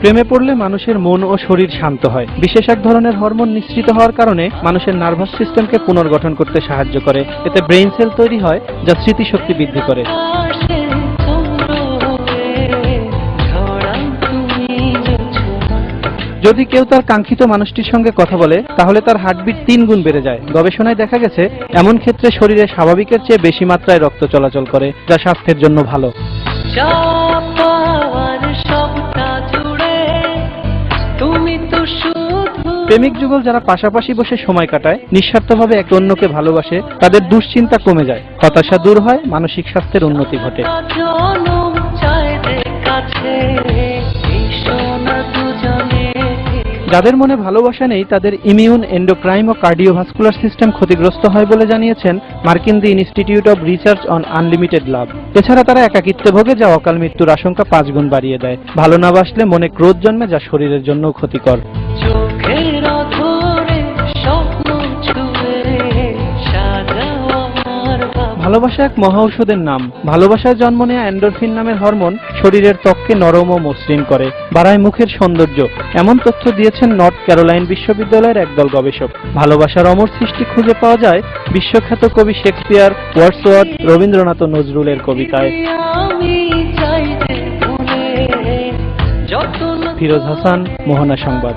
প্রেমে পড়লে মানুষের মন ও শরীর শান্ত হয়। বিশেষ এক ধরনের হরমোন নিঃসৃত হওয়ার কারণে মানুষের নার্ভাস সিস্টেমকে পুনর্গঠন করতে সাহায্য করে। এতে ব্রেইন সেল তৈরি হয় যা স্মৃতিশক্তি বৃদ্ধি করে। যদি কেউ তার কাঙ্ক্ষিত মানুষটির সঙ্গে কথা বলে তাহলে তার হার্টবিট 3 গুণ বেড়ে যায়। গবেষণায় দেখা গেছে এমন ক্ষেত্রে শরীরে স্বাভাবিকের চেয়ে বেশি মাত্রায় রক্ত চলাচল করে, যা স্বাস্থ্যের জন্য ভালো। প্রেমিক যুগল যারা পাশাপাশি বসে সময় কাটায়, নিঃস্বার্থভাবে একে অন্যকে ভালোবাসে, তাদের দুশ্চিন্তা কমে যায়, হতাশা দূর হয়, মানসিক স্বাস্থ্যের উন্নতি ঘটে। যাদের মনে ভালোবাসা নেই তাদের ইমিউন, এন্ডোক্রাইন ও কার্ডিওভাস্কুলার সিস্টেম ক্ষতিগ্রস্ত হয় বলে জানিয়েছেন মার্কিন the institute of research on unlimited love. এছাড়া তারা একাকিত্বে ভোগে, যা অকাল মৃত্যুর আশঙ্কা 5 গুণ বাড়িয়ে দেয়। ভালো না বাসলে মনে ক্রোধ জন্মে, যা শরীরের জন্য ক্ষতিকর। ভালোবাসা এক মহা ঔষধের নাম। ভালোবাসায় জন্ম নেওয়া এন্ডোরফিন নামের হরমোন শরীরের ত্বককে নরম ও মসৃণ করে, বাড়ায় মুখের সৌন্দর্য। এমন তথ্য দিয়েছেন নর্থ ক্যারোলাইন বিশ্ববিদ্যালয়ের একদল গবেষক। ভালোবাসার অমর সৃষ্টি খুঁজে পাওয়া যায় বিশ্বখ্যাত কবি শেক্সপিয়ার, ওয়ার্ডসওয়ার্থ, রবীন্দ্রনাথ ও নজরুলের কবিতায়। ফিরোজ হাসান, মোহনা সংবাদ।